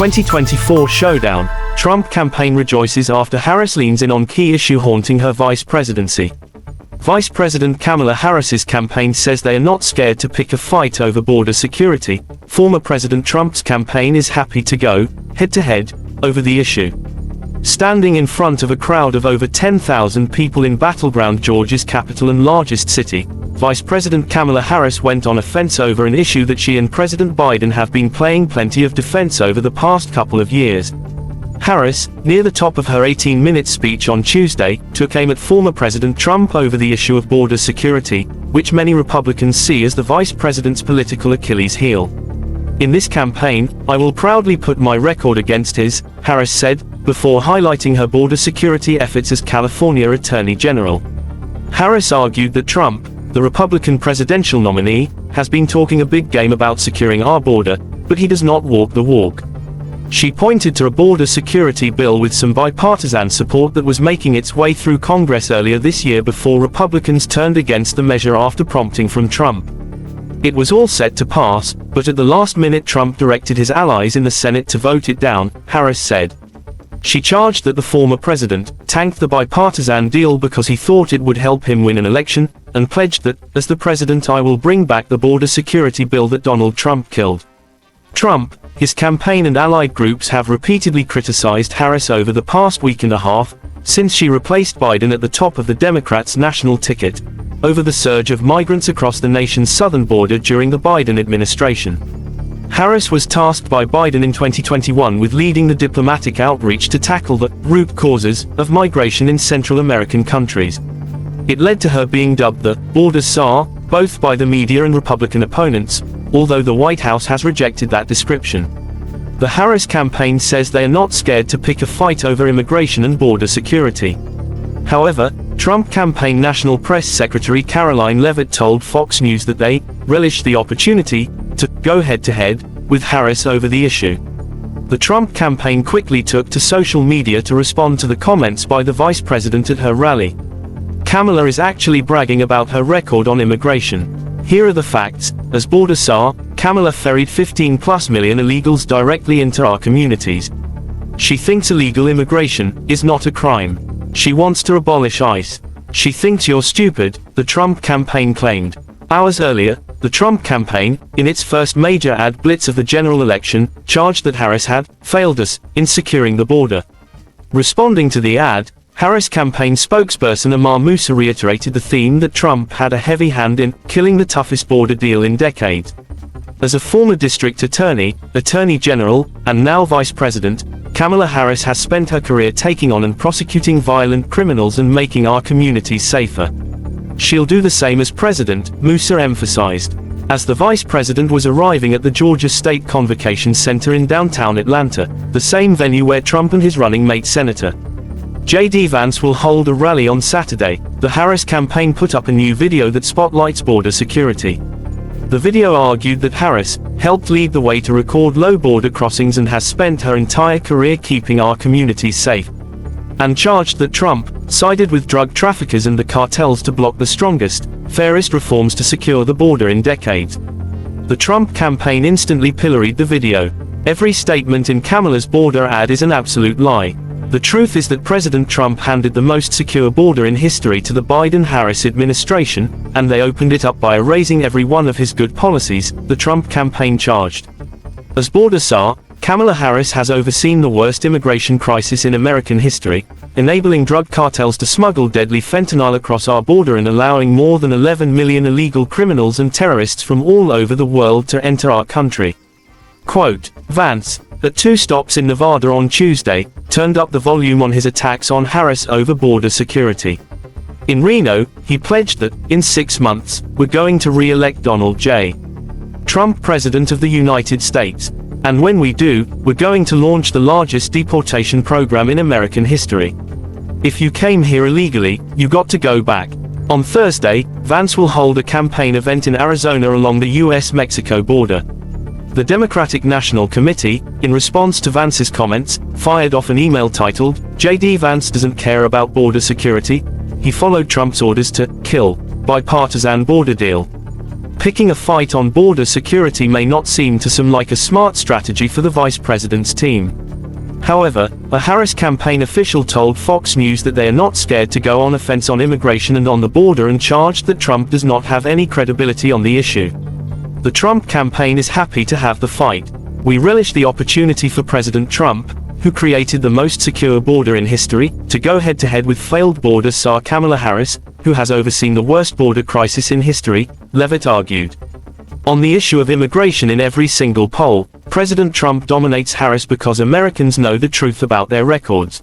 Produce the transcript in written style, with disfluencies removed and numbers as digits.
2024 showdown, Trump campaign rejoices after Harris leans in on key issue haunting her vice presidency. Vice President Kamala Harris's campaign says they are not scared to pick a fight over border security. Former President Trump's campaign is happy to go head-to-head over the issue. Standing in front of a crowd of over 10,000 people in battleground Georgia's capital and largest city, Vice President Kamala Harris went on offense over an issue that she and President Biden have been playing plenty of defense over the past couple of years. Harris, near the top of her 18-minute speech on Tuesday, took aim at former President Trump over the issue of border security, which many Republicans see as the vice president's political Achilles heel. In this campaign, I will proudly put my record against his, Harris said, before highlighting her border security efforts as California Attorney General. Harris argued that Trump, the Republican presidential nominee, has been talking a big game about securing our border, but he does not walk the walk. She pointed to a border security bill with some bipartisan support that was making its way through Congress earlier this year before Republicans turned against the measure after prompting from Trump. It was all set to pass, but at the last minute Trump directed his allies in the Senate to vote it down, Harris said. She charged that the former president tanked the bipartisan deal because he thought it would help him win an election, and pledged that, as the president, I will bring back the border security bill that Donald Trump killed. Trump, his campaign and allied groups have repeatedly criticized Harris over the past week and a half, since she replaced Biden at the top of the Democrats' national ticket, over the surge of migrants across the nation's southern border during the Biden administration. Harris was tasked by Biden in 2021 with leading the diplomatic outreach to tackle the root causes of migration in Central American countries. It led to her being dubbed the border czar, both by the media and Republican opponents, although the White House has rejected that description. The Harris campaign says they are not scared to pick a fight over immigration and border security. However, Trump campaign National Press Secretary Caroline Leavitt told Fox News that they relish the opportunity to go head-to-head with Harris over the issue. The Trump campaign quickly took to social media to respond to the comments by the vice president at her rally. Kamala is actually bragging about her record on immigration. Here are the facts. As border czar, Kamala ferried 15+ million illegals directly into our communities. She thinks illegal immigration is not a crime. She wants to abolish ICE. She thinks you're stupid, the Trump campaign claimed. Hours earlier, the Trump campaign, in its first major ad blitz of the general election, charged that Harris had failed us in securing the border. Responding to the ad, Harris campaign spokesperson Amar Moussa reiterated the theme that Trump had a heavy hand in killing the toughest border deal in decades. As a former district attorney, attorney general, and now vice president, Kamala Harris has spent her career taking on and prosecuting violent criminals and making our communities safer. She'll do the same as president, Moussa emphasized. As the vice president was arriving at the Georgia State Convocation Center in downtown Atlanta, the same venue where Trump and his running mate Senator J.D. Vance will hold a rally on Saturday, the Harris campaign put up a new video that spotlights border security. The video argued that Harris helped lead the way to record low border crossings and has spent her entire career keeping our communities safe, and charged that Trump sided with drug traffickers and the cartels to block the strongest, fairest reforms to secure the border in decades. The Trump campaign instantly pilloried the video. Every statement in Kamala's border ad is an absolute lie. The truth is that President Trump handed the most secure border in history to the Biden-Harris administration, and they opened it up by erasing every one of his good policies, the Trump campaign charged. As border czar, Kamala Harris has overseen the worst immigration crisis in American history, enabling drug cartels to smuggle deadly fentanyl across our border and allowing more than 11 million illegal criminals and terrorists from all over the world to enter our country. Quote, Vance, at 2 stops in Nevada on Tuesday, turned up the volume on his attacks on Harris over border security. In Reno, he pledged that, in 6 months, we're going to re-elect Donald J. Trump President of the United States. And when we do, we're going to launch the largest deportation program in American history. If you came here illegally, you got to go back. On Thursday, Vance will hold a campaign event in Arizona along the U.S.-Mexico border. The Democratic National Committee, in response to Vance's comments, fired off an email titled, J.D. Vance doesn't care about border security. He followed Trump's orders to kill bipartisan border deal. Picking a fight on border security may not seem to some like a smart strategy for the vice president's team. However, a Harris campaign official told Fox News that they are not scared to go on offense on immigration and on the border, and charged that Trump does not have any credibility on the issue. The Trump campaign is happy to have the fight. We relish the opportunity for President Trump, who created the most secure border in history, to go head-to-head with failed border czar Kamala Harris, who has overseen the worst border crisis in history, Levitt argued. On the issue of immigration, in every single poll, President Trump dominates Harris because Americans know the truth about their records.